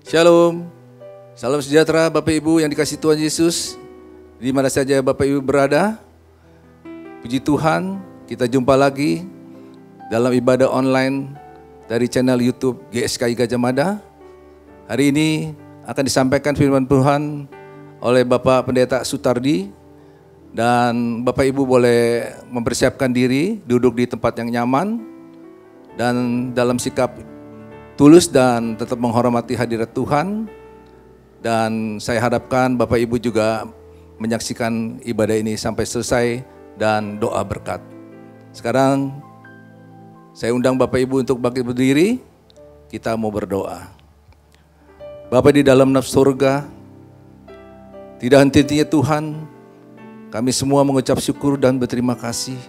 Shalom, salam sejahtera Bapak Ibu yang dikasihi Tuhan Yesus. Di mana saja Bapak Ibu berada, puji Tuhan, kita jumpa lagi dalam ibadah online dari channel YouTube GSKI Gajah Mada. Hari ini akan disampaikan firman Tuhan oleh Bapak Pendeta Sutardi. Dan Bapak Ibu boleh mempersiapkan diri, duduk di tempat yang nyaman, dan dalam sikap tulus dan tetap menghormati hadirat Tuhan. Dan saya harapkan Bapak Ibu juga menyaksikan ibadah ini sampai selesai dan doa berkat. Sekarang saya undang Bapak Ibu untuk bangkit berdiri, kita mau berdoa. Bapa di dalam nafsu surga, tidak henti-hentinya Tuhan, kami semua mengucap syukur dan berterima kasih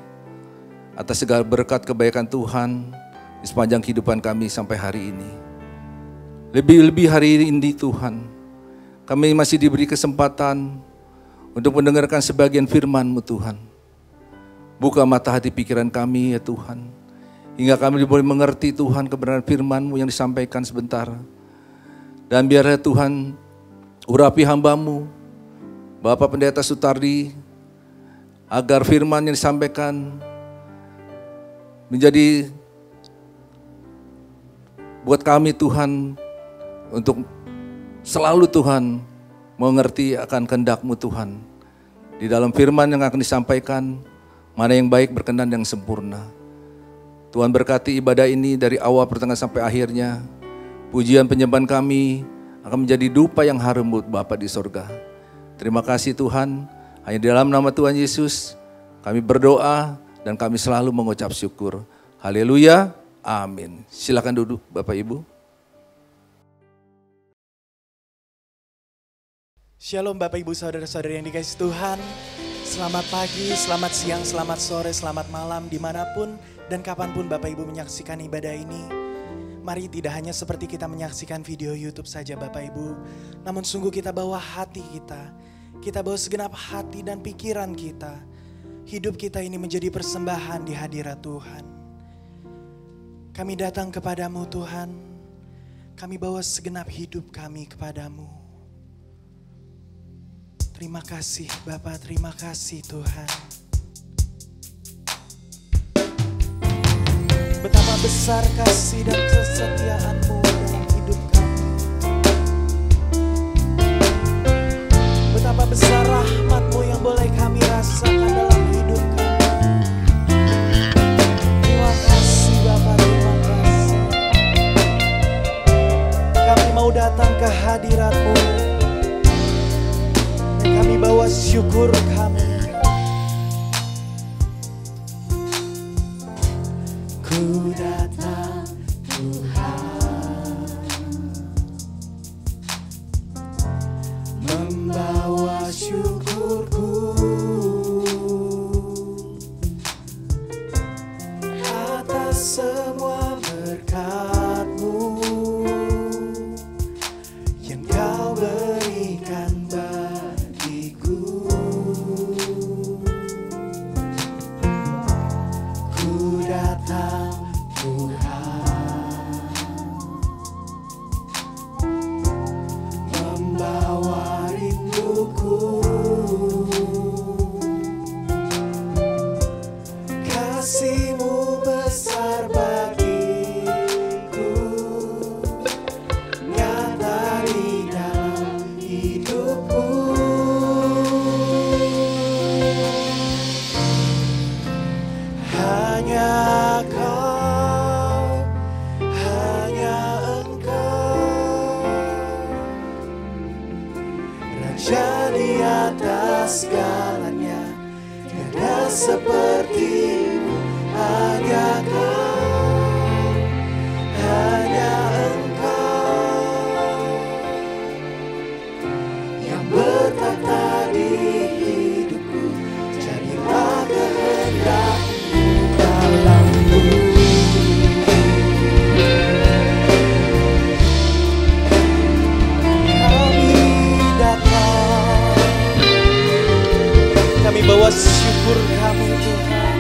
atas segala berkat kebaikan Tuhan di sepanjang kehidupan kami sampai hari ini. Lebih-lebih hari ini Tuhan, kami masih diberi kesempatan untuk mendengarkan sebagian firman-Mu Tuhan. Buka mata hati pikiran kami ya Tuhan, hingga kami boleh mengerti Tuhan kebenaran firman-Mu yang disampaikan sebentar. Dan biarlah Tuhan urapi hamba-Mu, Bapak Pendeta Sutardi, agar firman yang disampaikan menjadi buat kami Tuhan, untuk selalu Tuhan mengerti akan kehendak-Mu Tuhan. Di dalam firman yang akan disampaikan, mana yang baik, berkenan, yang sempurna. Tuhan berkati ibadah ini dari awal pertengahan sampai akhirnya. Pujian penyembahan kami akan menjadi dupa yang harum buat Bapa di sorga. Terima kasih Tuhan, hanya di dalam nama Tuhan Yesus kami berdoa dan kami selalu mengucap syukur. Haleluya. Amin. Silakan duduk Bapak Ibu. Shalom Bapak Ibu Saudara-saudari yang dikasihi Tuhan. Selamat pagi, selamat siang, selamat sore, selamat malam dimanapun dan kapanpun Bapak Ibu menyaksikan ibadah ini. Mari tidak hanya seperti kita menyaksikan video YouTube saja Bapak Ibu, namun sungguh kita bawa hati kita bawa segenap hati dan pikiran kita. Hidup kita ini menjadi persembahan di hadirat Tuhan. Kami datang kepadamu Tuhan, kami bawa segenap hidup kami kepadamu. Terima kasih Bapa, terima kasih Tuhan. Betapa besar kasih dan kesetiaan-Mu dalam hidup kami. Betapa besar rahmat-Mu yang boleh kami rasakan dalam hidup kami. Terima kasih Bapa, terima kasih. Kami mau datang ke hadirat-Mu dan kami bawa syukur kami. Ku datang Tuhan, membawa syukurku atas semua berkat-Mu yang Kau berikan bagiku. Ku datang Tuhan, membawa rinduku, kasih-Mu besar bagiku, nyata di dalam hidupku. Hanya Kau, hanya Engkau, Raja di atas segalanya, tiada seperti-Mu. Hanya Kau, hanya Engkau, yang bertata di hidupku. Jadilah kehendak-Mu dalamku. Kami datang, kami bawa syukur kami Tuhan.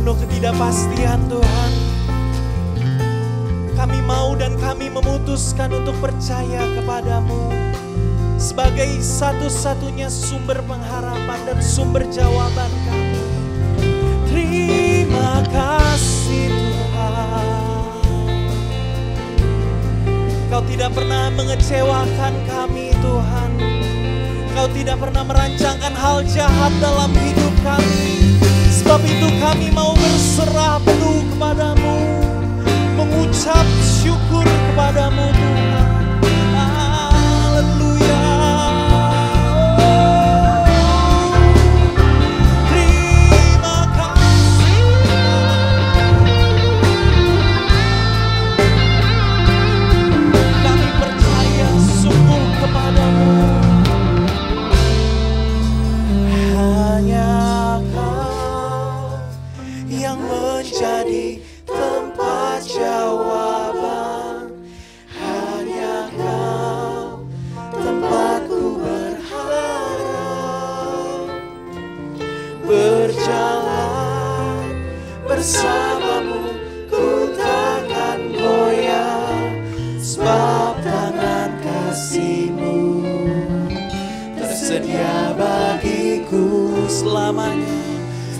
penuh ketidakpastian Tuhan. Kami mau dan kami memutuskan untuk percaya kepadamu sebagai satu-satunya sumber pengharapan dan sumber jawaban kami. Terima kasih Tuhan. Kau tidak pernah mengecewakan kami Tuhan. Kau tidak pernah merancangkan hal jahat dalam hidup kami. Sebab itu kami mau berserah penuh kepadamu, mengucap syukur kepadamu Tuhan. Haleluya. Terima kasih. Kami percaya sungguh kepadamu. Hanya Kau yang menjadi tempat jawaban. Hanya Kau tempatku berharap. Berjalan bersamamu ku takkan goyah, sebab tangan kasih-Mu tersedia bagiku selamanya.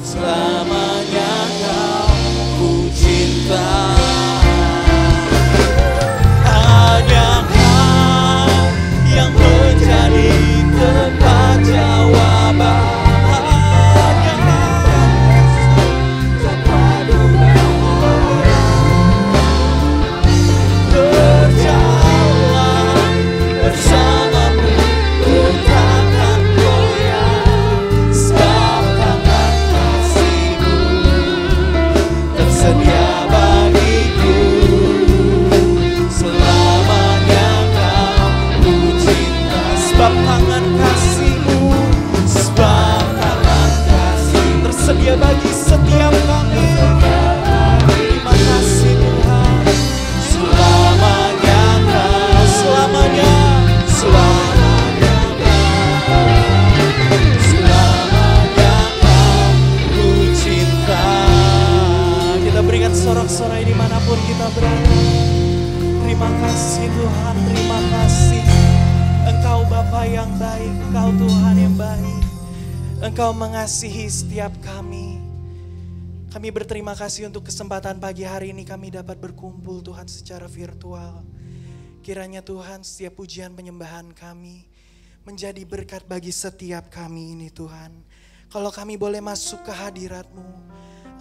Selamanya Kau ku cinta. Hanya Kau yang menjadi tempat jawaban. Hanya Kau tempatku berjalan bersamamu ku takkan goyah, sebab tangan kasih-Mu tersedia bagiku. Selamanya Kau ku cinta. Sebab tangan kasih-Mu, sebab tangan kasih tersedia bagi setiap kami. Terima kasih Tuhan. Selamanya Kau, selamanya, selamanya Kau, selamanya Kau ku cinta. Kita berikan sorak-sorai dimanapun kita berada. Terima kasih Tuhan, terima kasih. Engkau Bapa yang baik, Engkau Tuhan yang baik. Engkau mengasihi setiap kami. Kami berterima kasih untuk kesempatan pagi hari ini kami dapat berkumpul Tuhan secara virtual. Kiranya Tuhan setiap pujian penyembahan kami menjadi berkat bagi setiap kami ini Tuhan. Kalau kami boleh masuk ke hadirat-Mu,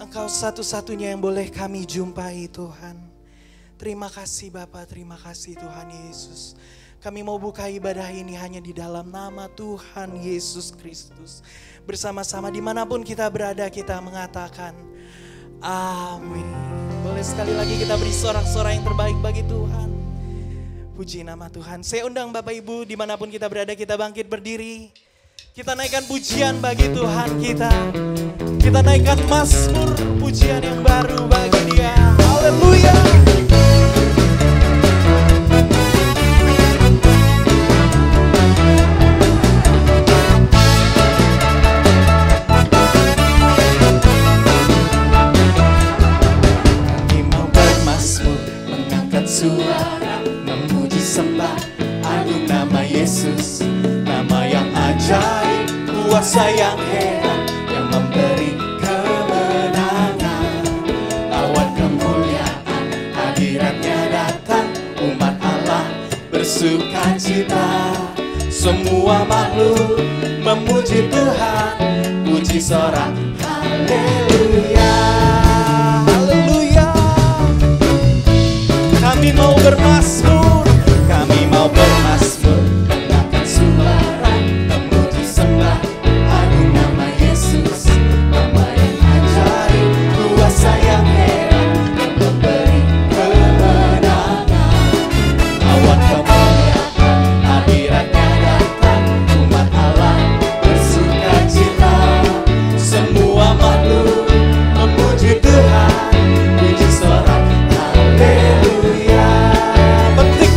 Engkau satu-satunya yang boleh kami jumpai Tuhan. Terima kasih Bapa, terima kasih Tuhan Yesus. Kami mau buka ibadah ini hanya di dalam nama Tuhan Yesus Kristus. Bersama-sama dimanapun kita berada kita mengatakan amin. Boleh sekali lagi kita beri sorak-sorai yang terbaik bagi Tuhan. Puji nama Tuhan. Saya undang Bapak Ibu dimanapun kita berada kita bangkit berdiri. Kita naikkan pujian bagi Tuhan kita. Kita naikkan mazmur pujian yang baru bagi Dia. Haleluya. Suara memuji sembah agung nama Yesus, nama yang ajaib, kuasa yang heran, yang memberi kemenangan. Awan kemuliaan hadiratnya datang, umat Allah bersukacita. Semua makhluk memuji Tuhan, puji sorak haleluya. Kami mau bermazmur, kami mau bermazmur, menaikkan suara, memuji sembah agung nama Yesus, nama yang ajaib, kuasa yang heran, yang memberi kemenangan. Awan kemuliaan hadiratnya datang, umat Allah bersukacita. Semua makhluk memuji Tuhan, puji sorak haleluya. Petik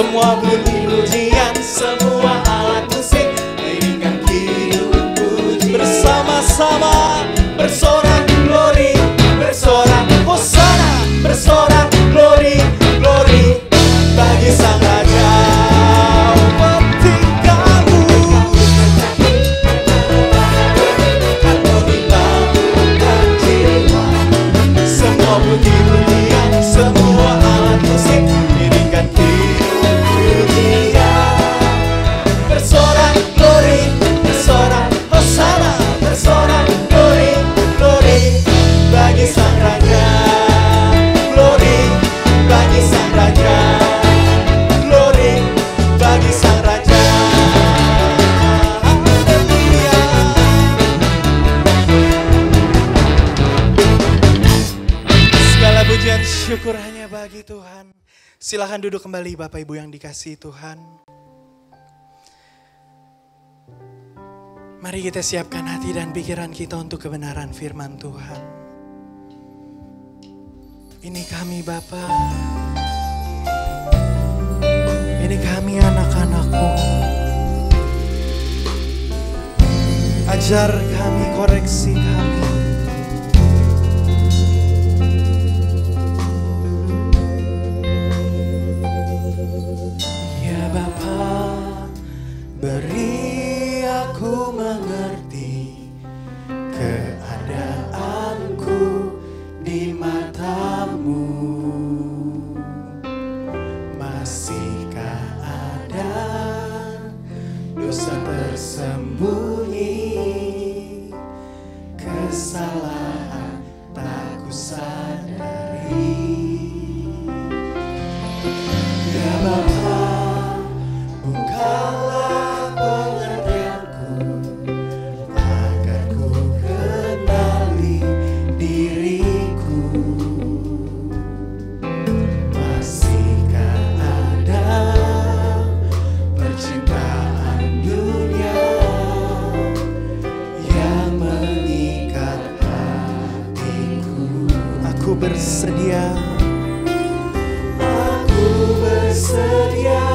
Semua bunyi pujian, semua alat musik iringan kidung puji. Bersama-sama bersorak glory, bersorak hosana, bersorak glory, glory bagi Sang Raja. Tinggalmu harmoni bangunkan jiwa. Semua bunyi pujian, semua alat musik iringan kidung pujian. Bersorak glory, bersorak hosana, bersorak glory, glory bagi Sang Raja. Glory bagi Sang Raja. Glory bagi Sang Raja. Haleluya. Segala pujian syukur hanya bagi Tuhan. Silahkan duduk kembali Bapak Ibu yang dikasihi Tuhan. Mari kita siapkan hati dan pikiran kita untuk kebenaran firman Tuhan. Ini kami Bapa, ini kami anak-anak-Mu. Ajar kami, koreksi kami. Ya Bapa, beri aku mengerti keadaanku di mata-Mu. Masihkah ada dosa tersembunyi, kesalahan tak kusadari. Ya Bapa, bukalah pengertianku agar ku kenali diriku. Masihkah ada percintaan dunia yang mengikat hatiku? Aku bersedia, aku bersedia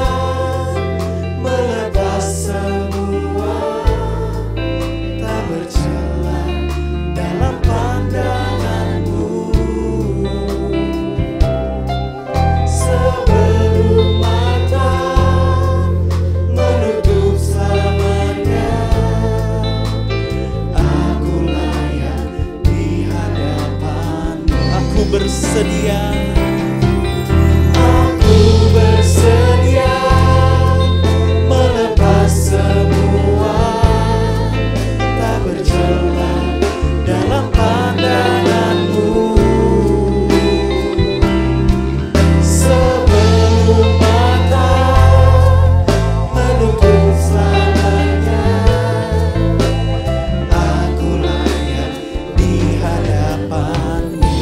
melepas semua, tak bercela dalam pandangan-Mu. Sebelum mata menutup selamanya, aku layak di hadapan-Mu. Aku bersedia, aku bersedia melepas semua, tak bercela dalam pandangan-Mu. Sebelum mata menutup selamanya, aku layak di hadapan-Mu.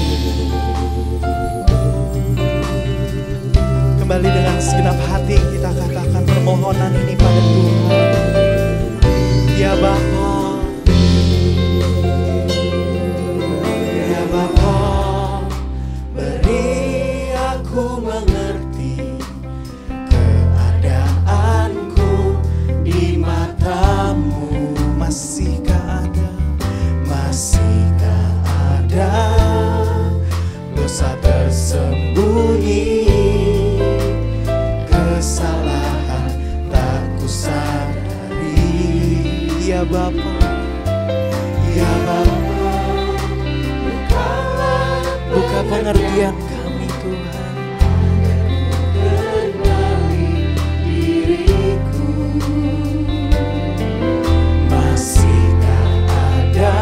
Kembali dengan segenap hati kita katakan permohonan ini pada Tuhan. Ya Bapa, ya Bapa, beri aku mengerti keadaanku di mata-Mu. Masihkah ada dosa tersembunyi, kesalahan tak kusadari. Ya Bapa, ya Bapa, buka pengertian kami Tuhan. Kenali diriku. Masihkah ada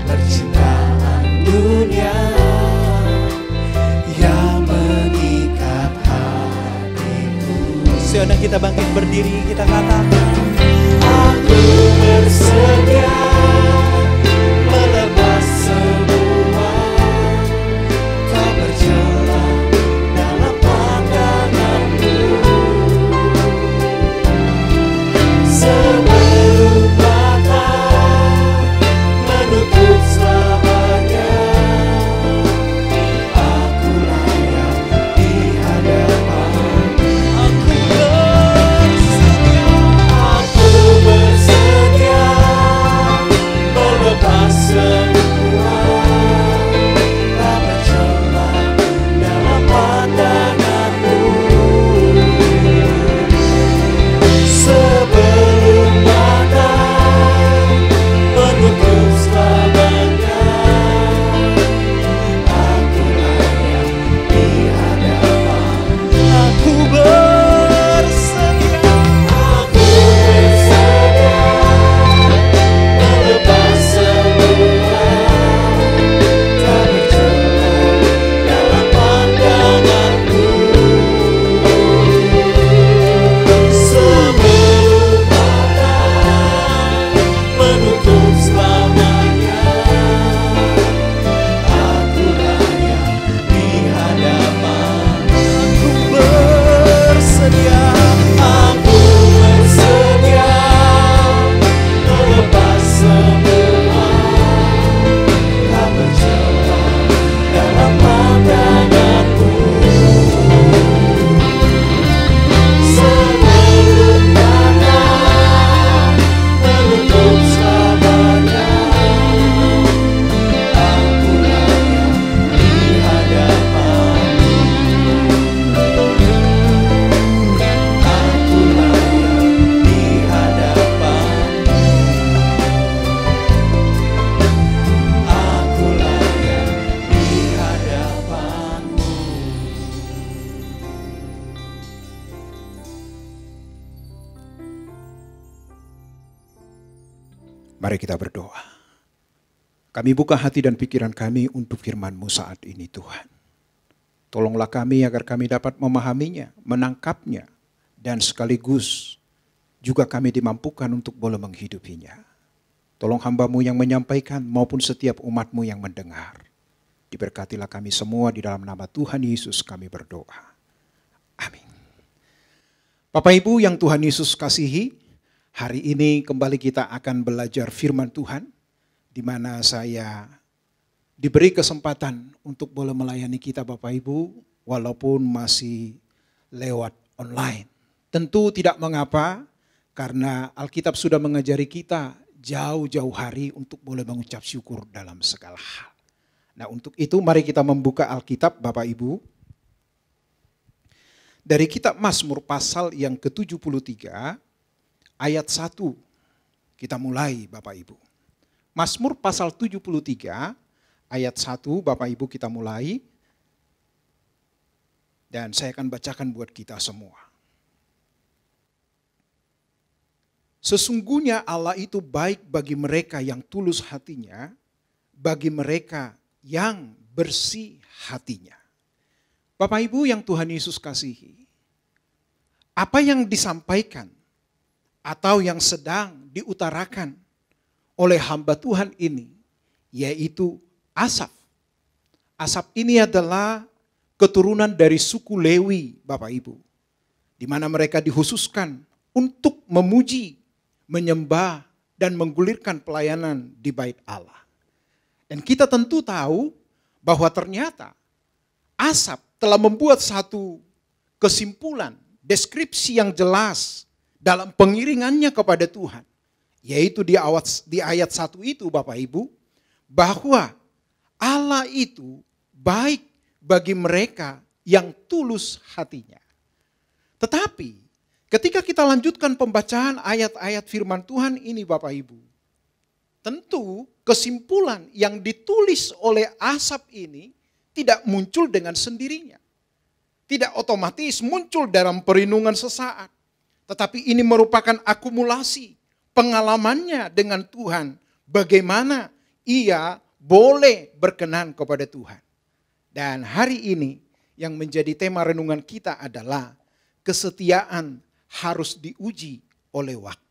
percintaan dunia yang mengikat hatiku? Siapa kita bangkit berdiri, kita katakan, aku bersedia melepas semua, tak bercela dalam pandangan-Mu. Sebelum mata menutup selamanya, aku layak di hadapan-Mu. Mari kita berdoa. Kami buka hati dan pikiran kami untuk firman-Mu saat ini Tuhan. Tolonglah kami agar kami dapat memahaminya, menangkapnya, dan sekaligus juga kami dimampukan untuk boleh menghidupinya. Tolong hamba-Mu yang menyampaikan maupun setiap umat-Mu yang mendengar. Diberkatilah kami semua di dalam nama Tuhan Yesus kami berdoa. Amin. Bapak Ibu yang Tuhan Yesus kasihi, hari ini kembali kita akan belajar firman Tuhan, di mana saya diberi kesempatan untuk boleh melayani kita Bapak Ibu, walaupun masih lewat online. Tentu tidak mengapa, karena Alkitab sudah mengajari kita jauh-jauh hari untuk boleh mengucap syukur dalam segala hal. Nah, untuk itu mari kita membuka Alkitab Bapak Ibu. Dari kitab Mazmur pasal yang ke-73 ayat 1 kita mulai Bapak Ibu. Mazmur pasal 73 ayat 1 Bapak Ibu kita mulai. Dan saya akan bacakan buat kita semua. Sesungguhnya Allah itu baik bagi mereka yang tulus hatinya, bagi mereka yang bersih hatinya. Bapak Ibu yang Tuhan Yesus kasihi, apa yang disampaikan atau yang sedang diutarakan oleh hamba Tuhan ini, yaitu Asaf. Asaf ini adalah keturunan dari suku Lewi, Bapak Ibu, di mana mereka dikhususkan untuk memuji, menyembah, dan menggulirkan pelayanan di bait Allah. Dan kita tentu tahu bahwa ternyata Asaf telah membuat satu kesimpulan, deskripsi yang jelas dalam pengiringannya kepada Tuhan. Yaitu di ayat 1 itu Bapak Ibu, bahwa Allah itu baik bagi mereka yang tulus hatinya. Tetapi ketika kita lanjutkan pembacaan ayat-ayat firman Tuhan ini Bapak Ibu, tentu kesimpulan yang ditulis oleh Asaf ini tidak muncul dengan sendirinya. Tidak otomatis muncul dalam perenungan sesaat. Tetapi ini merupakan akumulasi pengalamannya dengan Tuhan. Bagaimana ia boleh berkenan kepada Tuhan. Dan hari ini yang menjadi tema renungan kita adalah kesetiaan harus diuji oleh waktu.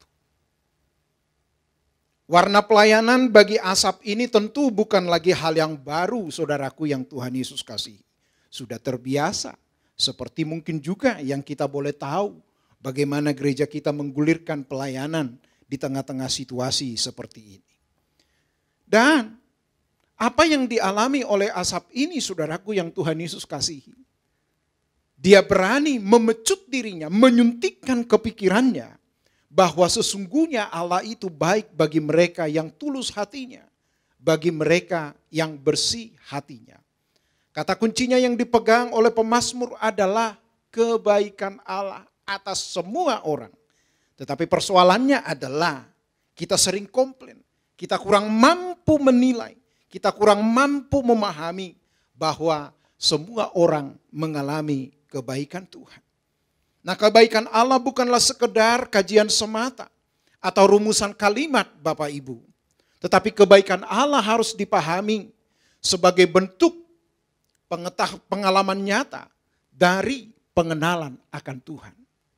Warna pelayanan bagi Asaf ini tentu bukan lagi hal yang baru saudaraku yang Tuhan Yesus kasih. Sudah terbiasa. Seperti mungkin juga yang kita boleh tahu bagaimana gereja kita menggulirkan pelayanan di tengah-tengah situasi seperti ini. Dan apa yang dialami oleh Asaf ini saudaraku yang Tuhan Yesus kasihi. Dia berani memecut dirinya, menyuntikkan kepikirannya bahwa sesungguhnya Allah itu baik bagi mereka yang tulus hatinya, bagi mereka yang bersih hatinya. Kata kuncinya yang dipegang oleh pemazmur adalah kebaikan Allah atas semua orang. Tetapi persoalannya adalah kita sering komplain, kita kurang mampu menilai, kita kurang mampu memahami bahwa semua orang mengalami kebaikan Tuhan. Nah, kebaikan Allah bukanlah sekedar kajian semata atau rumusan kalimat Bapak Ibu. Tetapi kebaikan Allah harus dipahami sebagai bentuk pengalaman nyata dari pengenalan akan Tuhan.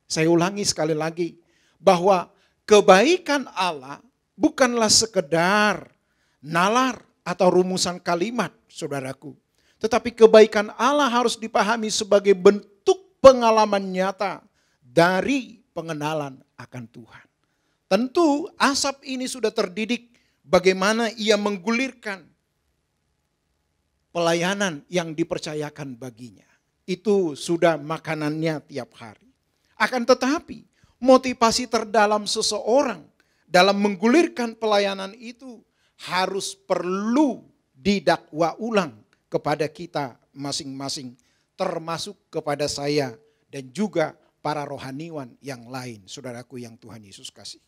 Saya ulangi sekali lagi bahwa kebaikan Allah bukanlah sekedar nalar atau rumusan kalimat saudaraku. Tetapi kebaikan Allah harus dipahami sebagai bentuk pengalaman nyata dari pengenalan akan Tuhan. Tentu Asaf ini sudah terdidik bagaimana ia menggulirkan pelayanan yang dipercayakan baginya. Itu sudah makanannya tiap hari. Akan tetapi motivasi terdalam seseorang dalam menggulirkan pelayanan itu harus perlu didakwa ulang kepada kita masing-masing. Termasuk kepada saya dan juga para rohaniwan yang lain, saudaraku yang Tuhan Yesus kasih.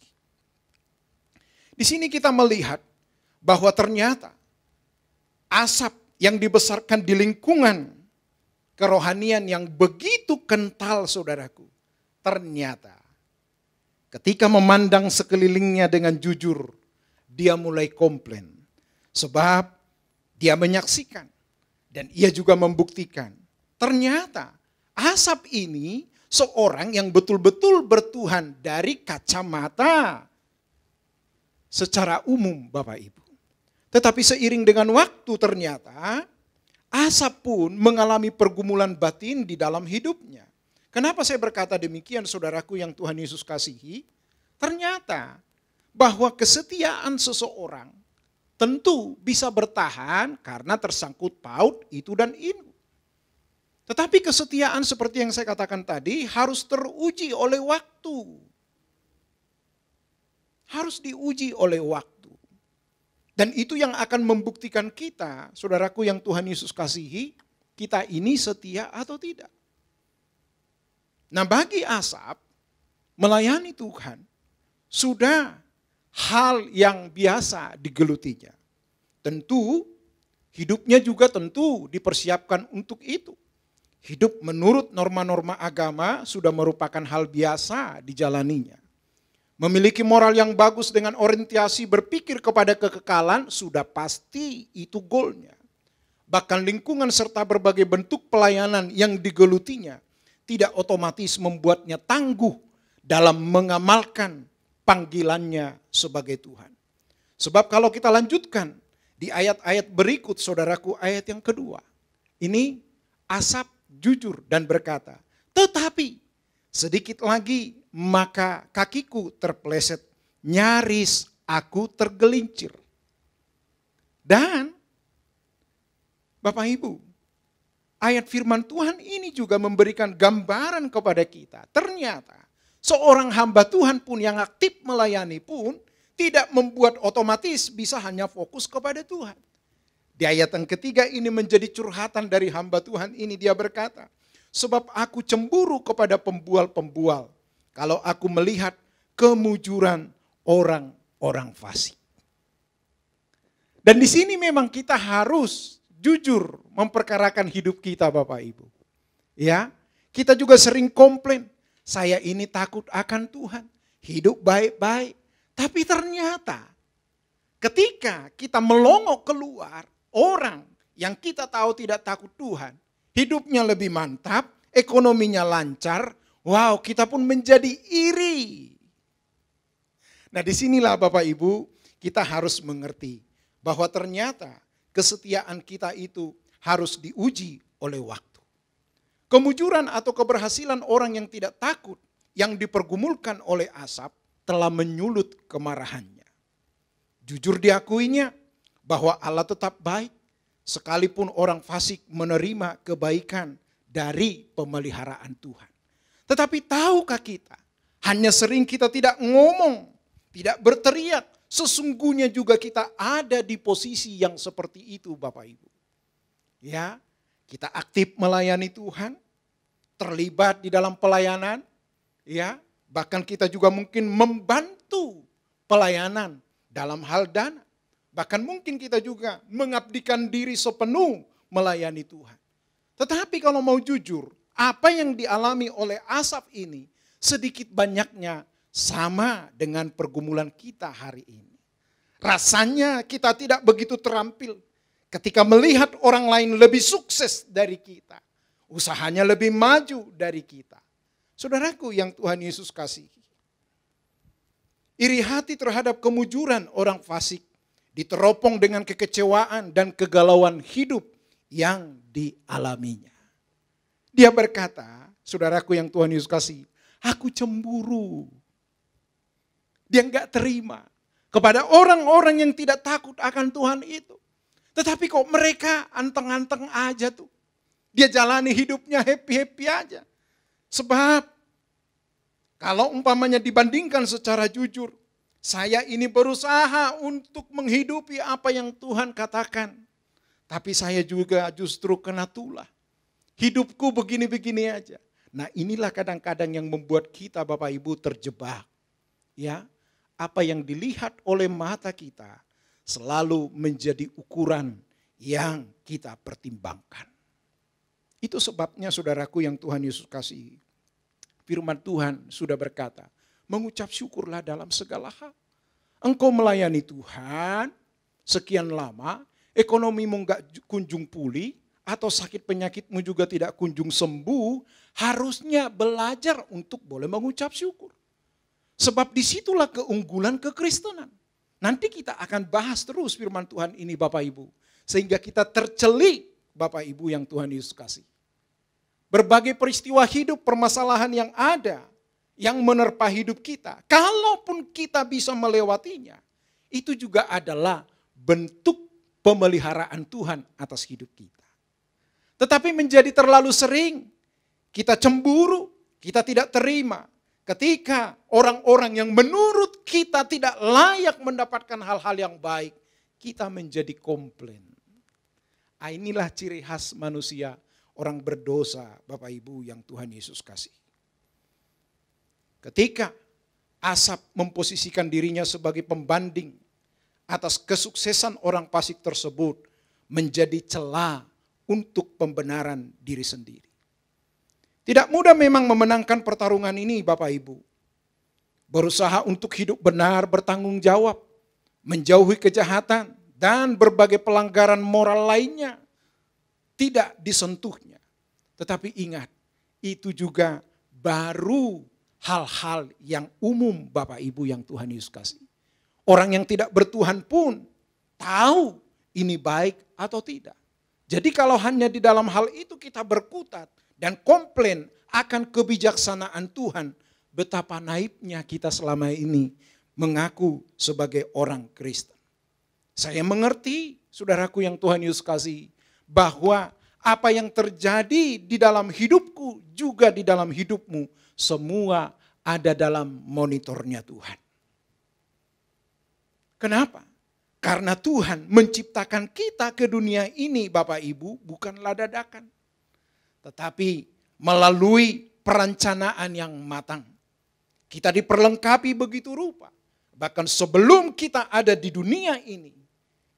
Di sini kita melihat bahwa ternyata Asaf yang dibesarkan di lingkungan kerohanian yang begitu kental saudaraku, ternyata ketika memandang sekelilingnya dengan jujur, dia mulai komplain. Sebab dia menyaksikan dan ia juga membuktikan. Ternyata Asap ini seorang yang betul-betul bertuhan dari kacamata secara umum Bapak Ibu. Tetapi seiring dengan waktu ternyata Asap pun mengalami pergumulan batin di dalam hidupnya. Kenapa saya berkata demikian saudaraku yang Tuhan Yesus kasihi? Ternyata bahwa kesetiaan seseorang tentu bisa bertahan karena tersangkut paut itu dan ini. Tetapi kesetiaan seperti yang saya katakan tadi harus teruji oleh waktu. Harus diuji oleh waktu. Dan itu yang akan membuktikan kita, saudaraku yang Tuhan Yesus kasihi, kita ini setia atau tidak. Nah bagi Asap, melayani Tuhan sudah hal yang biasa digelutinya. Tentu hidupnya juga tentu dipersiapkan untuk itu. Hidup menurut norma-norma agama sudah merupakan hal biasa dijalaninya. Memiliki moral yang bagus dengan orientasi berpikir kepada kekekalan sudah pasti itu goalnya. Bahkan lingkungan serta berbagai bentuk pelayanan yang digelutinya tidak otomatis membuatnya tangguh dalam mengamalkan panggilannya sebagai Tuhan. Sebab kalau kita lanjutkan di ayat-ayat berikut saudaraku, ayat yang kedua. Ini Asap jujur dan berkata, tetapi sedikit lagi maka kakiku terpeleset, nyaris aku tergelincir. Dan Bapak Ibu, ayat firman Tuhan ini juga memberikan gambaran kepada kita. Ternyata seorang hamba Tuhan pun yang aktif melayani pun tidak membuat otomatis bisa hanya fokus kepada Tuhan. Di ayat yang ketiga ini menjadi curhatan dari hamba Tuhan ini. Dia berkata, sebab aku cemburu kepada pembual-pembual kalau aku melihat kemujuran orang-orang fasik. Dan di sini memang kita harus jujur memperkarakan hidup kita Bapak Ibu. Ya, kita juga sering komplain, saya ini takut akan Tuhan, hidup baik-baik. Tapi ternyata ketika kita melongok keluar, orang yang kita tahu tidak takut Tuhan, hidupnya lebih mantap, ekonominya lancar, wow kita pun menjadi iri. Nah disinilah Bapak Ibu kita harus mengerti bahwa ternyata kesetiaan kita itu harus diuji oleh waktu. Kemujuran atau keberhasilan orang yang tidak takut yang dipergumulkan oleh Asap telah menyulut kemarahannya. Jujur diakuinya bahwa Allah tetap baik sekalipun orang fasik menerima kebaikan dari pemeliharaan Tuhan. Tetapi tahukah kita, hanya sering kita tidak ngomong, tidak berteriak, sesungguhnya juga kita ada di posisi yang seperti itu Bapak Ibu. Ya, kita aktif melayani Tuhan, terlibat di dalam pelayanan, ya, bahkan kita juga mungkin membantu pelayanan dalam hal dana. Bahkan mungkin kita juga mengabdikan diri sepenuh melayani Tuhan. Tetapi kalau mau jujur, apa yang dialami oleh Asap ini sedikit banyaknya sama dengan pergumulan kita hari ini. Rasanya kita tidak begitu terampil ketika melihat orang lain lebih sukses dari kita. Usahanya lebih maju dari kita. Saudaraku yang Tuhan Yesus kasihi. Iri hati terhadap kemujuran orang fasik diteropong dengan kekecewaan dan kegalauan hidup yang dialaminya. Dia berkata, saudaraku yang Tuhan Yesus kasihi, aku cemburu. Dia enggak terima kepada orang-orang yang tidak takut akan Tuhan itu. Tetapi kok mereka anteng-anteng aja tuh. Dia jalani hidupnya happy-happy aja. Sebab kalau umpamanya dibandingkan secara jujur, saya ini berusaha untuk menghidupi apa yang Tuhan katakan. Tapi saya juga justru kena tulah. Hidupku begini-begini aja. Nah inilah kadang-kadang yang membuat kita Bapak Ibu terjebak. Ya, apa yang dilihat oleh mata kita selalu menjadi ukuran yang kita pertimbangkan. Itu sebabnya saudaraku yang Tuhan Yesus kasihi. Firman Tuhan sudah berkata, mengucap syukurlah dalam segala hal. Engkau melayani Tuhan sekian lama, ekonomimu enggak kunjung pulih, atau sakit penyakitmu juga tidak kunjung sembuh, harusnya belajar untuk boleh mengucap syukur. Sebab disitulah keunggulan kekristenan. Nanti kita akan bahas terus firman Tuhan ini Bapak Ibu. Sehingga kita tercelik Bapak Ibu yang Tuhan Yesus kasih. Berbagai peristiwa hidup, permasalahan yang ada, yang menerpa hidup kita. Kalaupun kita bisa melewatinya, itu juga adalah bentuk pemeliharaan Tuhan atas hidup kita. Tetapi menjadi terlalu sering, kita cemburu, kita tidak terima. Ketika orang-orang yang menurut kita tidak layak mendapatkan hal-hal yang baik, kita menjadi komplain. Inilah ciri khas manusia, orang berdosa, Bapak Ibu yang Tuhan Yesus kasih. Ketika Asap memposisikan dirinya sebagai pembanding atas kesuksesan orang fasik tersebut, menjadi celah untuk pembenaran diri sendiri. Tidak mudah memang memenangkan pertarungan ini Bapak Ibu. Berusaha untuk hidup benar, bertanggung jawab, menjauhi kejahatan dan berbagai pelanggaran moral lainnya tidak disentuhnya. Tetapi ingat, itu juga baru hal-hal yang umum Bapak Ibu yang Tuhan Yesus kasih. Orang yang tidak bertuhan pun tahu ini baik atau tidak. Jadi kalau hanya di dalam hal itu kita berkutat dan komplain akan kebijaksanaan Tuhan, betapa naifnya kita selama ini mengaku sebagai orang Kristen. Saya mengerti, saudaraku yang Tuhan Yesus kasih, bahwa apa yang terjadi di dalam hidupku juga di dalam hidupmu, semua ada dalam monitornya Tuhan. Kenapa? Karena Tuhan menciptakan kita ke dunia ini Bapak Ibu bukanlah dadakan. Tetapi melalui perencanaan yang matang. Kita diperlengkapi begitu rupa. Bahkan sebelum kita ada di dunia ini,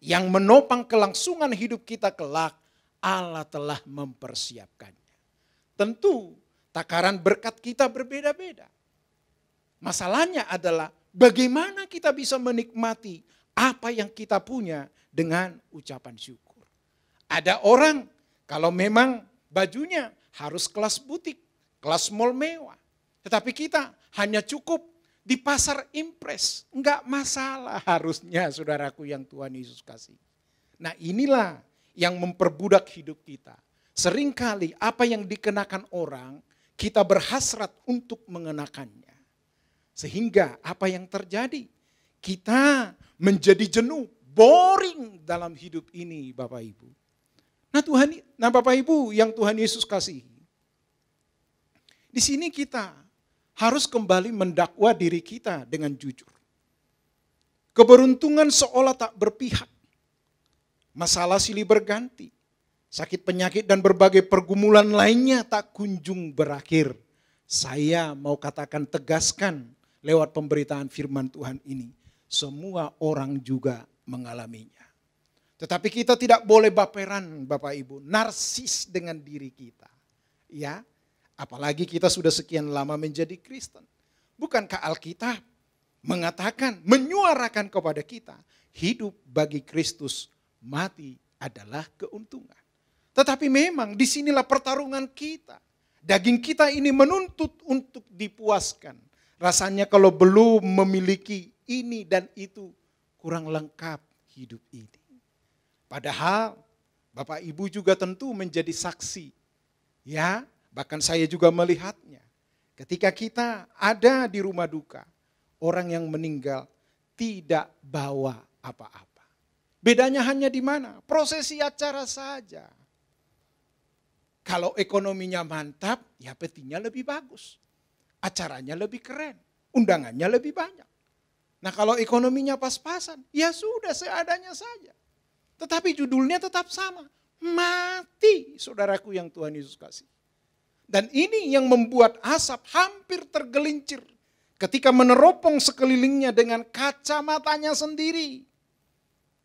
yang menopang kelangsungan hidup kita kelak, Allah telah mempersiapkannya. Tentu takaran berkat kita berbeda-beda. Masalahnya adalah bagaimana kita bisa menikmati apa yang kita punya dengan ucapan syukur. Ada orang kalau memang bajunya harus kelas butik, kelas mall mewah. Tetapi kita hanya cukup di pasar impres. Enggak masalah harusnya saudaraku yang Tuhan Yesus kasih. Nah inilah yang memperbudak hidup kita. Seringkali apa yang dikenakan orang kita berhasrat untuk mengenakannya. Sehingga apa yang terjadi? Kita menjadi jenuh, boring dalam hidup ini Bapak Ibu. Nah Bapak Ibu yang Tuhan Yesus kasihi. Di sini kita harus kembali mendakwa diri kita dengan jujur. Keberuntungan seolah tak berpihak. Masalah silih berganti. Sakit penyakit dan berbagai pergumulan lainnya tak kunjung berakhir. Saya mau katakan tegaskan lewat pemberitaan firman Tuhan ini. Semua orang juga mengalaminya. Tetapi kita tidak boleh baperan Bapak Ibu, narsis dengan diri kita. Ya, apalagi kita sudah sekian lama menjadi Kristen. Bukankah Alkitab mengatakan, menyuarakan kepada kita, hidup bagi Kristus, mati adalah keuntungan. Tetapi memang disinilah pertarungan kita. Daging kita ini menuntut untuk dipuaskan. Rasanya kalau belum memiliki ini dan itu kurang lengkap hidup ini. Padahal Bapak Ibu juga tentu menjadi saksi. Ya, bahkan saya juga melihatnya. Ketika kita ada di rumah duka, orang yang meninggal tidak bawa apa-apa. Bedanya hanya di mana? Prosesi acara saja. Kalau ekonominya mantap, ya petinya lebih bagus. Acaranya lebih keren, undangannya lebih banyak. Nah kalau ekonominya pas-pasan, ya sudah seadanya saja. Tetapi judulnya tetap sama, mati saudaraku yang Tuhan Yesus kasih. Dan ini yang membuat Asap hampir tergelincir ketika meneropong sekelilingnya dengan kacamatanya sendiri.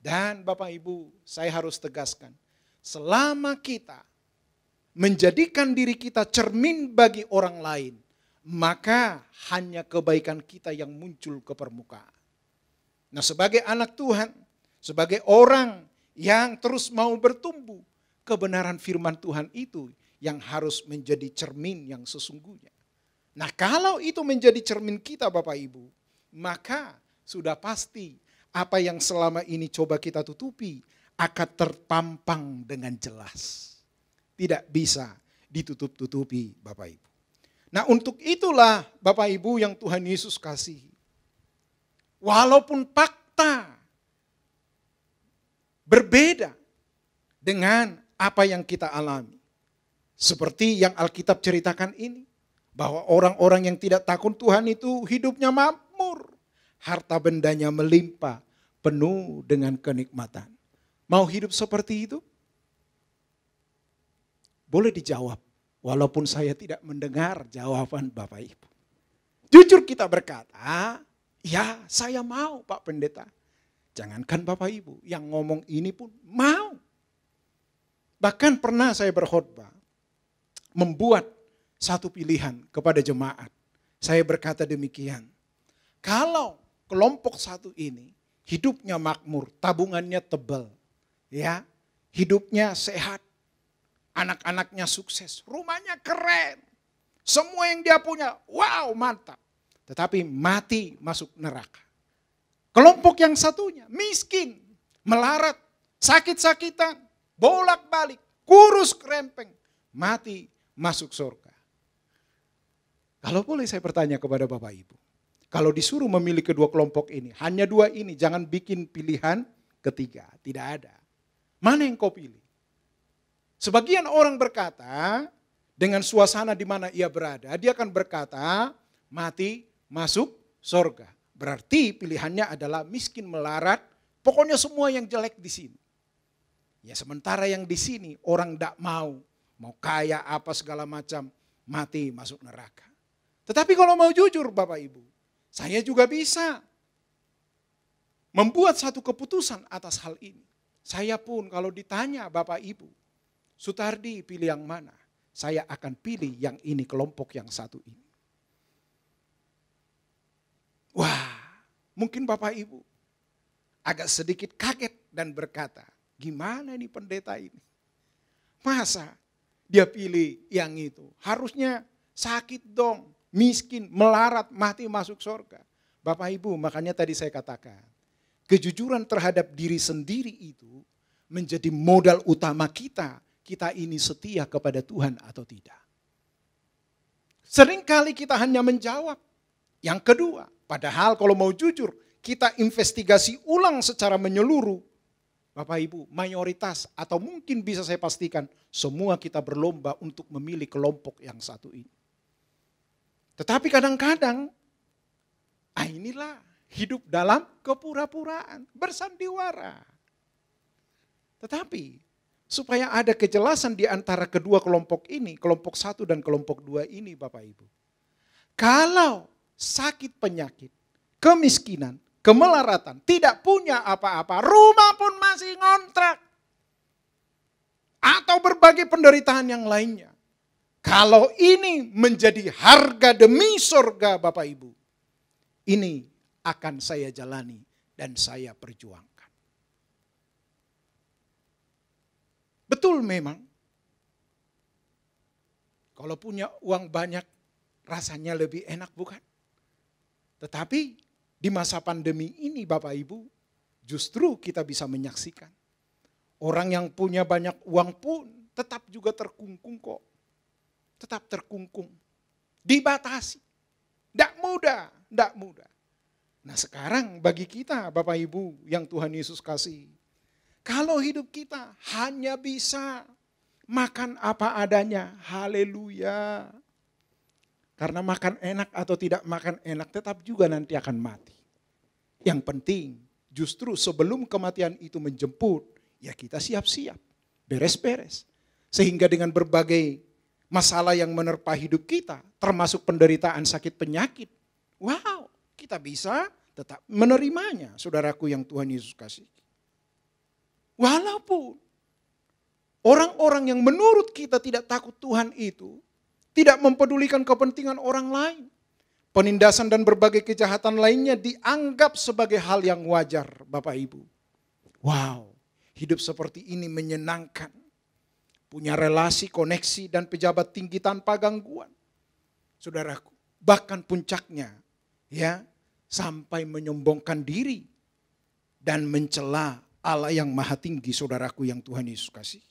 Dan Bapak Ibu, saya harus tegaskan, selama kita menjadikan diri kita cermin bagi orang lain, maka hanya kebaikan kita yang muncul ke permukaan. Nah, sebagai anak Tuhan, sebagai orang yang terus mau bertumbuh, kebenaran firman Tuhan itu yang harus menjadi cermin yang sesungguhnya. Nah, kalau itu menjadi cermin kita Bapak Ibu, maka sudah pasti apa yang selama ini coba kita tutupi akan terpampang dengan jelas. Tidak bisa ditutup-tutupi Bapak Ibu. Nah, untuk itulah Bapak Ibu yang Tuhan Yesus kasihi. Walaupun fakta berbeda dengan apa yang kita alami. Seperti yang Alkitab ceritakan ini. Bahwa orang-orang yang tidak takut Tuhan itu hidupnya makmur. Harta bendanya melimpah, penuh dengan kenikmatan. Mau hidup seperti itu? Boleh dijawab. Walaupun saya tidak mendengar jawaban Bapak Ibu. Jujur kita berkata, ya saya mau Pak Pendeta. Jangankan Bapak Ibu, yang ngomong ini pun mau. Bahkan pernah saya berkhotbah, membuat satu pilihan kepada jemaat. Saya berkata demikian, kalau kelompok satu ini hidupnya makmur, tabungannya tebal, ya, hidupnya sehat, anak-anaknya sukses, rumahnya keren, semua yang dia punya, wow mantap. Tetapi mati masuk neraka. Kelompok yang satunya miskin, melarat, sakit-sakitan, bolak-balik, kurus kerempeng, mati masuk surga. Kalau boleh saya bertanya kepada Bapak Ibu, kalau disuruh memilih kedua kelompok ini, hanya dua ini, jangan bikin pilihan ketiga, tidak ada. Mana yang kau pilih? Sebagian orang berkata, dengan suasana di mana ia berada, dia akan berkata, mati masuk surga. Berarti pilihannya adalah miskin melarat, pokoknya semua yang jelek di sini. Ya sementara yang di sini orang tidak mau kaya apa segala macam, mati masuk neraka. Tetapi kalau mau jujur Bapak Ibu, saya juga bisa membuat satu keputusan atas hal ini. Saya pun kalau ditanya Bapak Ibu, Sutardi pilih yang mana? Saya akan pilih yang ini, kelompok yang satu ini. Wah, mungkin Bapak Ibu agak sedikit kaget dan berkata, gimana nih pendeta ini? Masa dia pilih yang itu? Harusnya sakit dong, miskin, melarat, mati masuk surga. Bapak Ibu, makanya tadi saya katakan, kejujuran terhadap diri sendiri itu menjadi modal utama kita ini setia kepada Tuhan atau tidak. Seringkali kita hanya menjawab. Yang kedua, padahal kalau mau jujur, kita investigasi ulang secara menyeluruh. Bapak Ibu, mayoritas atau mungkin bisa saya pastikan, semua kita berlomba untuk memilih kelompok yang satu ini. Tetapi kadang-kadang, inilah hidup dalam kepura-puraan, bersandiwara. Tetapi, supaya ada kejelasan di antara kedua kelompok ini, kelompok satu dan kelompok dua ini Bapak Ibu. Kalau sakit penyakit, kemiskinan, kemelaratan, tidak punya apa-apa, rumah pun masih ngontrak. Atau berbagai penderitaan yang lainnya. Kalau ini menjadi harga demi surga Bapak Ibu, ini akan saya jalani dan saya perjuangkan. Betul memang, kalau punya uang banyak rasanya lebih enak bukan? Tetapi di masa pandemi ini Bapak Ibu, justru kita bisa menyaksikan. Orang yang punya banyak uang pun tetap juga terkungkung kok. Tetap terkungkung. Dibatasi. Tidak mudah, tidak mudah. Nah sekarang bagi kita Bapak Ibu yang Tuhan Yesus kasih. Kalau hidup kita hanya bisa makan apa adanya, haleluya. Karena makan enak atau tidak makan enak tetap juga nanti akan mati. Yang penting justru sebelum kematian itu menjemput, ya kita siap-siap, beres-beres. Sehingga dengan berbagai masalah yang menerpa hidup kita, termasuk penderitaan sakit penyakit, wow, kita bisa tetap menerimanya, saudaraku yang Tuhan Yesus kasih. Walaupun orang-orang yang menurut kita tidak takut Tuhan itu, tidak mempedulikan kepentingan orang lain. penindasan dan berbagai kejahatan lainnya dianggap sebagai hal yang wajar, Bapak Ibu. Wow, hidup seperti ini menyenangkan. Punya relasi, koneksi, dan pejabat tinggi tanpa gangguan. Saudaraku, bahkan puncaknya ya sampai menyombongkan diri dan mencela Allah yang maha tinggi, saudaraku yang Tuhan Yesus kasih.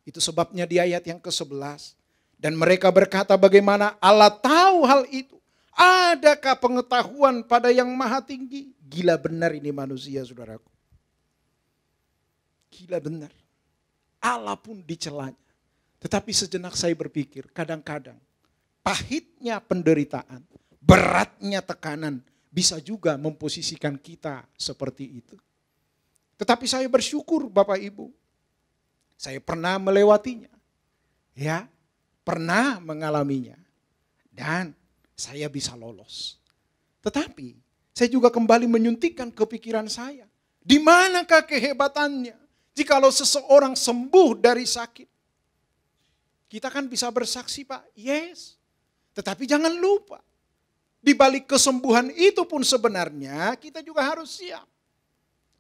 Itu sebabnya di ayat yang ke-11. Dan mereka berkata, bagaimana Allah tahu hal itu? Adakah pengetahuan pada yang maha tinggi? Gila benar ini manusia, saudaraku. Gila benar. Allah pun dicelanya. Tetapi sejenak saya berpikir, kadang-kadang pahitnya penderitaan, beratnya tekanan bisa juga memposisikan kita seperti itu. Tetapi saya bersyukur Bapak Ibu, saya pernah melewatinya, ya, pernah mengalaminya, dan saya bisa lolos. Tetapi saya juga kembali menyuntikkan kepikiran saya, di manakah kehebatannya jikalau seseorang sembuh dari sakit? Kita kan bisa bersaksi Pak, yes. Tetapi jangan lupa, di balik kesembuhan itu pun sebenarnya kita juga harus siap.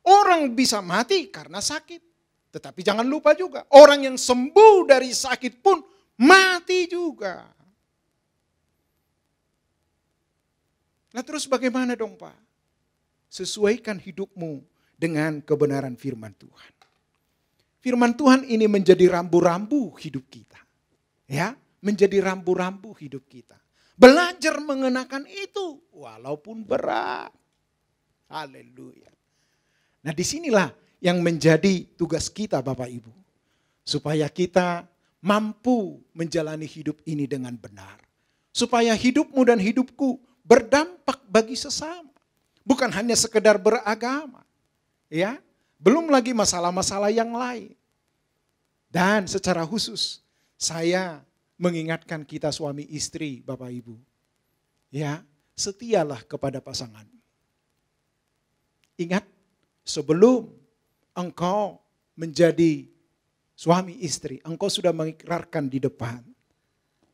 Orang bisa mati karena sakit. Tetapi jangan lupa juga, orang yang sembuh dari sakit pun mati juga. Nah terus bagaimana dong Pak? Sesuaikan hidupmu dengan kebenaran firman Tuhan. Firman Tuhan ini menjadi rambu-rambu hidup kita. Ya, menjadi rambu-rambu hidup kita. Belajar mengenakan itu walaupun berat. Haleluya. Nah disinilah yang menjadi tugas kita Bapak Ibu. Supaya kita mampu menjalani hidup ini dengan benar. Supaya hidupmu dan hidupku berdampak bagi sesama. Bukan hanya sekedar beragama. Ya, belum lagi masalah-masalah yang lain. Dan secara khusus saya mengingatkan kita suami istri Bapak Ibu. Ya, setialah kepada pasangan. Ingat, sebelum engkau menjadi suami istri, engkau sudah mengikrarkan di depan.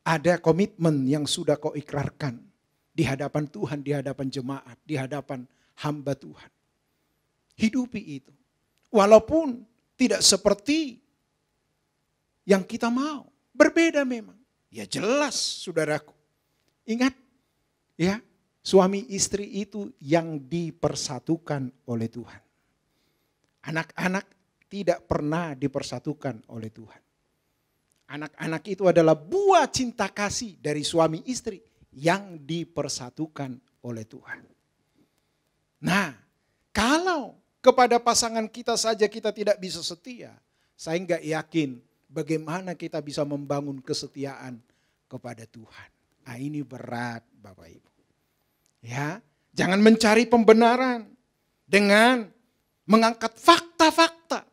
Ada komitmen yang sudah kau ikrarkan di hadapan Tuhan, di hadapan jemaat, di hadapan hamba Tuhan. Hidupi itu. Walaupun tidak seperti yang kita mau. Berbeda memang. Ya jelas saudaraku. Ingat ya, suami istri itu yang dipersatukan oleh Tuhan. Anak-anak tidak pernah dipersatukan oleh Tuhan. Anak-anak itu adalah buah cinta kasih dari suami istri yang dipersatukan oleh Tuhan. Nah, kalau kepada pasangan kita saja kita tidak bisa setia, saya nggak yakin bagaimana kita bisa membangun kesetiaan kepada Tuhan. Nah, ini berat Bapak Ibu. Ya, jangan mencari pembenaran dengan mengangkat fakta-fakta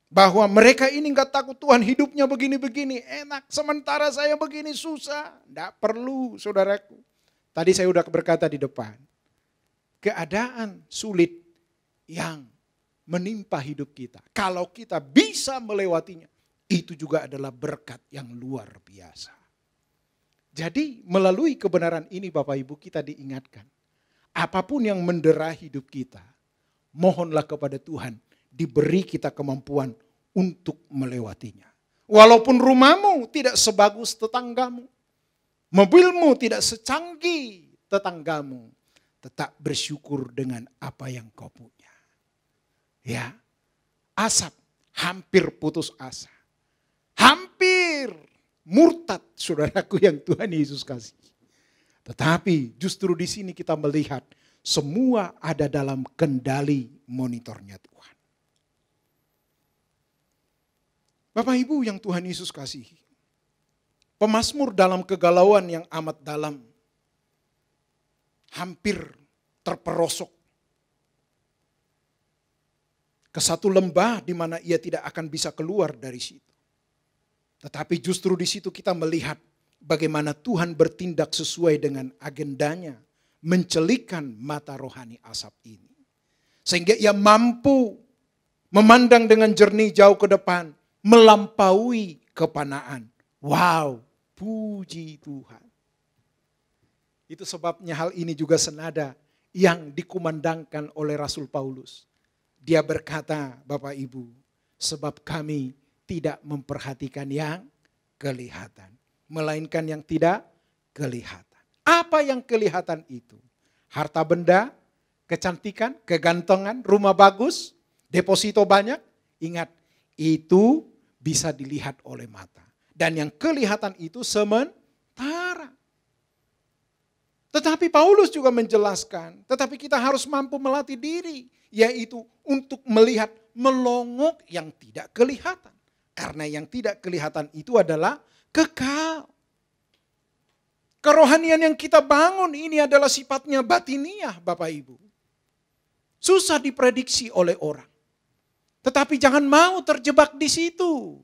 bahwa mereka ini nggak takut Tuhan, hidupnya begini-begini enak, sementara saya begini susah. Nggak perlu saudaraku. Tadi saya udah berkata di depan, keadaan sulit yang menimpa hidup kita, kalau kita bisa melewatinya, itu juga adalah berkat yang luar biasa. Jadi melalui kebenaran ini Bapak Ibu kita diingatkan, apapun yang mendera hidup kita, mohonlah kepada Tuhan diberi kita kemampuan untuk melewatinya. Walaupun rumahmu tidak sebagus tetanggamu, mobilmu tidak secanggih tetanggamu, tetap bersyukur dengan apa yang kau punya. Ya, Asap hampir putus asa. Hampir murtad saudaraku yang Tuhan Yesus kasih. Tetapi justru di sini kita melihat semua ada dalam kendali monitornya Tuhan. Bapak Ibu yang Tuhan Yesus kasihi. Pemazmur dalam kegalauan yang amat dalam. Hampir terperosok. Ke satu lembah di mana ia tidak akan bisa keluar dari situ. Tetapi justru di situ kita melihat bagaimana Tuhan bertindak sesuai dengan agendanya. Mencelikan mata rohani Asap ini. Sehingga ia mampu memandang dengan jernih jauh ke depan. Melampaui kepanaan. Wow, puji Tuhan. Itu sebabnya hal ini juga senada yang dikumandangkan oleh Rasul Paulus. Dia berkata, Bapak Ibu, sebab kami tidak memperhatikan yang kelihatan, melainkan yang tidak kelihatan. Apa yang kelihatan itu? Harta benda, kecantikan, kegantengan, rumah bagus, deposito banyak. Ingat, itu bisa dilihat oleh mata. Dan yang kelihatan itu sementara. Tetapi Paulus juga menjelaskan, tetapi kita harus mampu melatih diri, yaitu untuk melihat melongok yang tidak kelihatan. Karena yang tidak kelihatan itu adalah kekal. Kerohanian yang kita bangun ini adalah sifatnya batiniah, Bapak Ibu. Susah diprediksi oleh orang. Tetapi jangan mau terjebak di situ.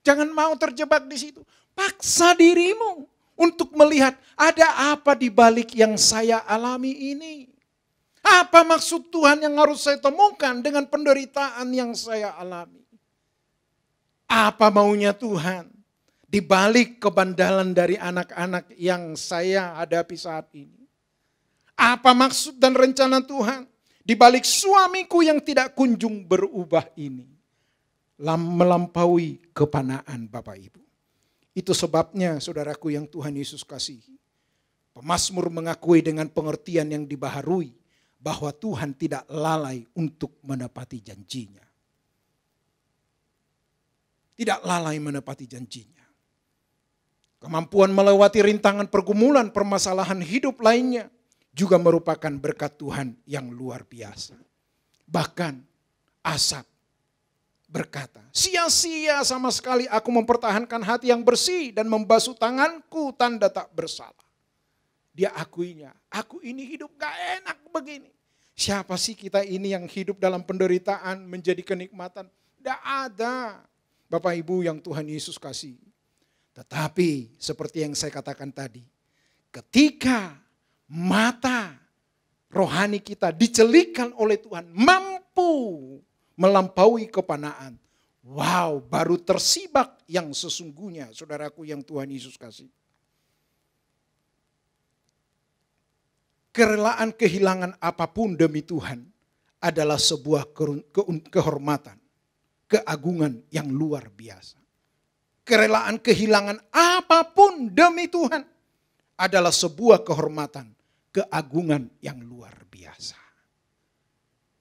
Jangan mau terjebak di situ. Paksa dirimu untuk melihat ada apa di balik yang saya alami ini. Apa maksud Tuhan yang harus saya temukan dengan penderitaan yang saya alami? Apa maunya Tuhan di balik kebandalan dari anak-anak yang saya hadapi saat ini? Apa maksud dan rencana Tuhan di balik suamiku yang tidak kunjung berubah ini? Melampaui kepanaan Bapak Ibu. Itu sebabnya saudaraku yang Tuhan Yesus kasihi. Pemazmur mengakui dengan pengertian yang dibaharui bahwa Tuhan tidak lalai untuk menepati janjinya. Tidak lalai menepati janjinya. Kemampuan melewati rintangan pergumulan permasalahan hidup lainnya juga merupakan berkat Tuhan yang luar biasa. Bahkan Asaf berkata, sia-sia sama sekali aku mempertahankan hati yang bersih dan membasuh tanganku tanda tak bersalah. Dia akuinya, aku ini hidup gak enak begini. Siapa sih kita ini yang hidup dalam penderitaan menjadi kenikmatan? Tidak ada. Bapak Ibu yang Tuhan Yesus kasih. Tetapi seperti yang saya katakan tadi, ketika mata rohani kita dicelikkan oleh Tuhan, mampu melampaui kepanaan. Wow, baru tersibak yang sesungguhnya, saudaraku yang Tuhan Yesus kasih. Kerelaan kehilangan apapun demi Tuhan adalah sebuah kehormatan, keagungan yang luar biasa. Kerelaan kehilangan apapun demi Tuhan adalah sebuah kehormatan, keagungan yang luar biasa.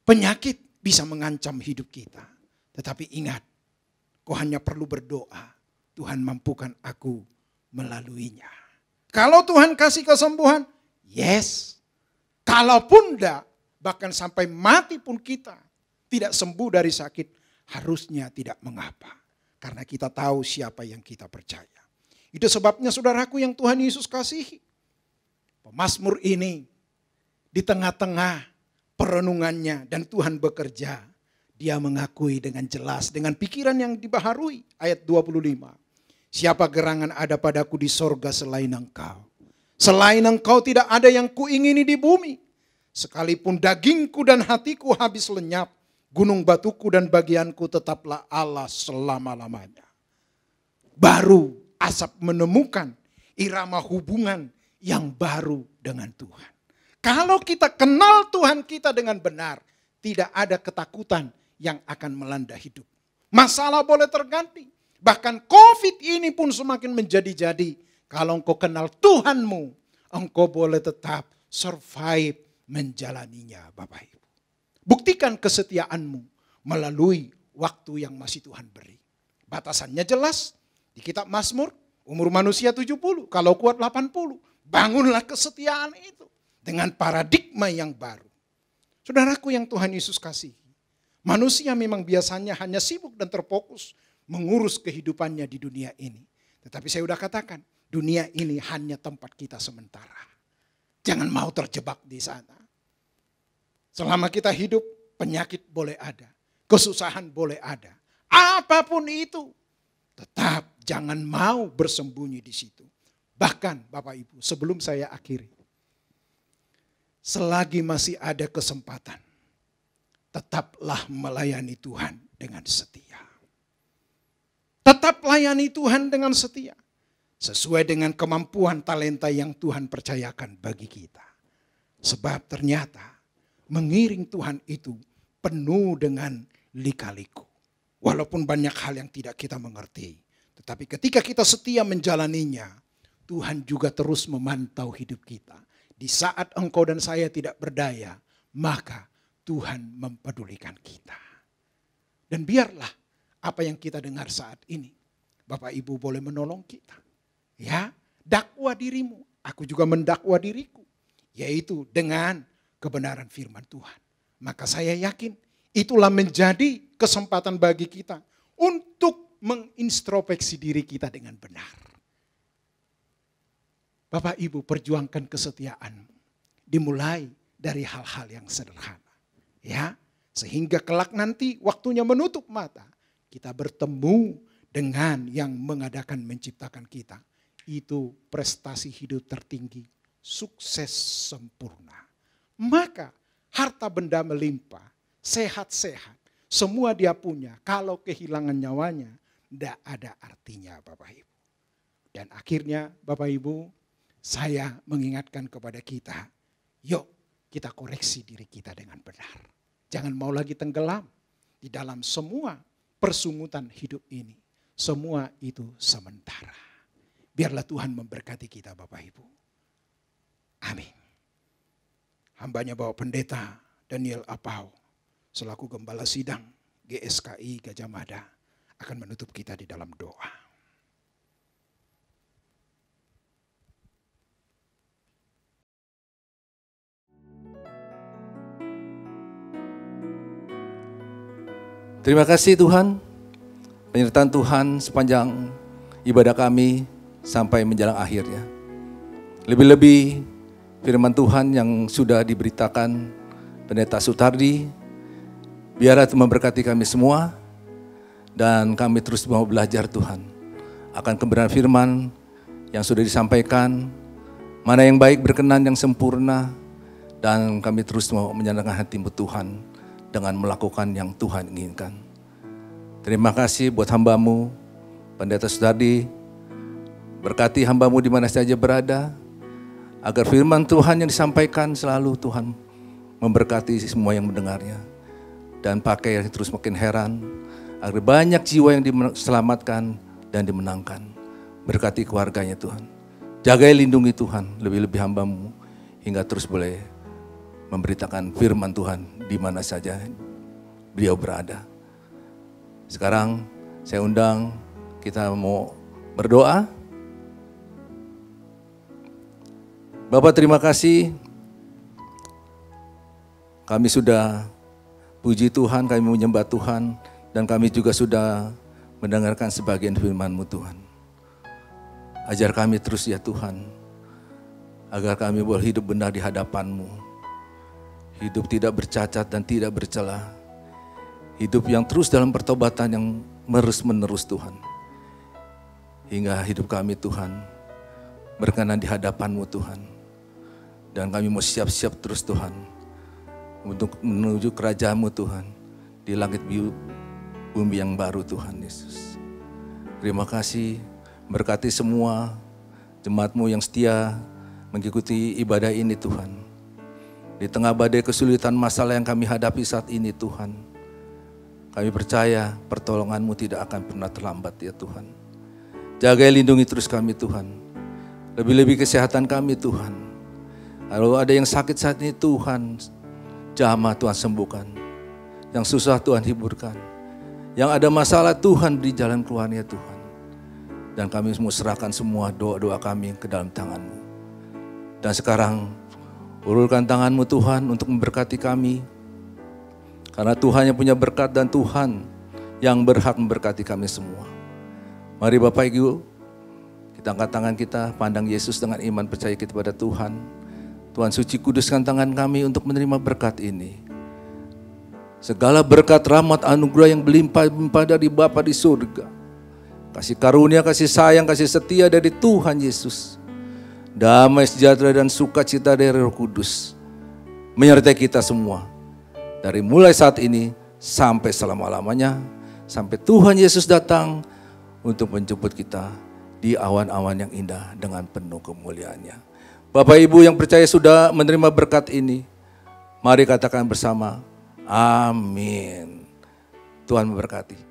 Penyakit bisa mengancam hidup kita. Tetapi ingat, kau hanya perlu berdoa. Tuhan mampukan aku melaluinya. Kalau Tuhan kasih kesembuhan, yes. Kalaupun enggak, bahkan sampai mati pun kita tidak sembuh dari sakit, harusnya tidak mengapa. Karena kita tahu siapa yang kita percaya. Itu sebabnya saudaraku yang Tuhan Yesus kasihi. Pemazmur ini di tengah-tengah perenungannya dan Tuhan bekerja. Dia mengakui dengan jelas, dengan pikiran yang dibaharui. Ayat 25. Siapa gerangan ada padaku di sorga selain engkau. Selain engkau tidak ada yang kuingini di bumi. Sekalipun dagingku dan hatiku habis lenyap. Gunung batuku dan bagianku tetaplah Allah selama-lamanya. Baru Asaf menemukan irama hubungan yang baru dengan Tuhan. Kalau kita kenal Tuhan kita dengan benar, tidak ada ketakutan yang akan melanda hidup. Masalah boleh terganti. Bahkan COVID ini pun semakin menjadi-jadi. Kalau engkau kenal Tuhanmu, engkau boleh tetap survive menjalaninya, Bapak Ibu. Buktikan kesetiaanmu melalui waktu yang masih Tuhan beri. Batasannya jelas. Di kitab Mazmur, umur manusia 70, kalau kuat 80. Bangunlah kesetiaan itu dengan paradigma yang baru. Saudaraku yang Tuhan Yesus kasihi. Manusia memang biasanya hanya sibuk dan terfokus mengurus kehidupannya di dunia ini. Tetapi saya sudah katakan, dunia ini hanya tempat kita sementara. Jangan mau terjebak di sana. Selama kita hidup, penyakit boleh ada. Kesusahan boleh ada. Apapun itu, tetap jangan mau bersembunyi di situ. Bahkan Bapak Ibu, sebelum saya akhiri. Selagi masih ada kesempatan, tetaplah melayani Tuhan dengan setia. Tetap layani Tuhan dengan setia. sesuai dengan kemampuan talenta yang Tuhan percayakan bagi kita. Sebab ternyata mengiring Tuhan itu penuh dengan lika-liku. Walaupun banyak hal yang tidak kita mengerti. Tetapi ketika kita setia menjalaninya, Tuhan juga terus memantau hidup kita. Di saat engkau dan saya tidak berdaya, maka Tuhan mempedulikan kita. Dan biarlah apa yang kita dengar saat ini, Bapak Ibu boleh menolong kita. Ya, dakwa dirimu, aku juga mendakwa diriku. Yaitu dengan kebenaran firman Tuhan. Maka saya yakin itulah menjadi kesempatan bagi kita untuk mengintrospeksi diri kita dengan benar. Bapak Ibu, perjuangkan kesetiaanmu. Dimulai dari hal-hal yang sederhana. Ya, sehingga kelak nanti waktunya menutup mata, kita bertemu dengan yang mengadakan menciptakan kita. Itu prestasi hidup tertinggi, sukses sempurna. Maka harta benda melimpah, sehat-sehat, semua dia punya. Kalau kehilangan nyawanya, tidak ada artinya Bapak Ibu. Dan akhirnya Bapak Ibu, saya mengingatkan kepada kita, yuk kita koreksi diri kita dengan benar. Jangan mau lagi tenggelam di dalam semua persungutan hidup ini. Semua itu sementara. Biarlah Tuhan memberkati kita Bapak Ibu. Amin. Hambanya Bapak Pendeta Daniel Apau selaku Gembala Sidang GSKI Gajah Mada akan menutup kita di dalam doa. Terima kasih Tuhan, penyertaan Tuhan sepanjang ibadah kami sampai menjelang akhirnya. Lebih-lebih firman Tuhan yang sudah diberitakan Pendeta Sutardi, biarlah itu memberkati kami semua dan kami terus mau belajar Tuhan akan kebenaran firman yang sudah disampaikan, mana yang baik, berkenan, yang sempurna, dan kami terus mau menyenangkan hati-Mu Tuhan dengan melakukan yang Tuhan inginkan. Terima kasih buat hamba-Mu, Pendeta Sutardi. Berkati hamba-Mu di mana saja berada, agar firman Tuhan yang disampaikan selalu Tuhan memberkati semua yang mendengarnya. Dan pakai terus makin heran, agar banyak jiwa yang diselamatkan dan dimenangkan. Berkati keluarganya Tuhan. Jagai lindungi Tuhan, lebih-lebih hamba-Mu, hingga terus boleh memberitakan firman Tuhan di mana saja beliau berada. Sekarang saya undang kita mau berdoa. Bapak terima kasih, kami sudah puji Tuhan, kami menyembah Tuhan, dan kami juga sudah mendengarkan sebagian firman-Mu Tuhan. Ajar kami terus ya Tuhan, agar kami boleh hidup benar di hadapan-Mu. Hidup tidak bercacat dan tidak bercela. Hidup yang terus dalam pertobatan yang terus-menerus Tuhan. Hingga hidup kami Tuhan berkenan di hadapan-Mu Tuhan. Dan kami mau siap-siap terus Tuhan untuk menuju kerajaan-Mu Tuhan di langit bumi yang baru Tuhan Yesus. Terima kasih, berkati semua jemaat-Mu yang setia mengikuti ibadah ini Tuhan. Di tengah badai kesulitan masalah yang kami hadapi saat ini Tuhan, kami percaya pertolongan-Mu tidak akan pernah terlambat ya Tuhan. Jaga lindungi terus kami Tuhan. Lebih-lebih kesehatan kami Tuhan. Kalau ada yang sakit saat ini Tuhan, jamah Tuhan sembuhkan. Yang susah Tuhan hiburkan. Yang ada masalah Tuhan di jalan keluarnya Tuhan. Dan kami mau serahkan semua doa-doa kami ke dalam tangan-Mu. Dan sekarang ulurkan tangan-Mu Tuhan untuk memberkati kami. Karena Tuhan yang punya berkat dan Tuhan yang berhak memberkati kami semua. Mari Bapak Ibu, kita angkat tangan kita, pandang Yesus dengan iman percaya kita pada Tuhan. Tuhan suci kuduskan tangan kami untuk menerima berkat ini. Segala berkat rahmat anugerah yang berlimpah-limpah dari Bapa di surga. Kasih karunia, kasih sayang, kasih setia dari Tuhan Yesus. Damai sejahtera dan sukacita dari Roh Kudus menyertai kita semua. Dari mulai saat ini sampai selama-lamanya. Sampai Tuhan Yesus datang untuk menjemput kita di awan-awan yang indah dengan penuh kemuliaannya. Bapak Ibu yang percaya sudah menerima berkat ini, mari katakan bersama, amin. Tuhan memberkati.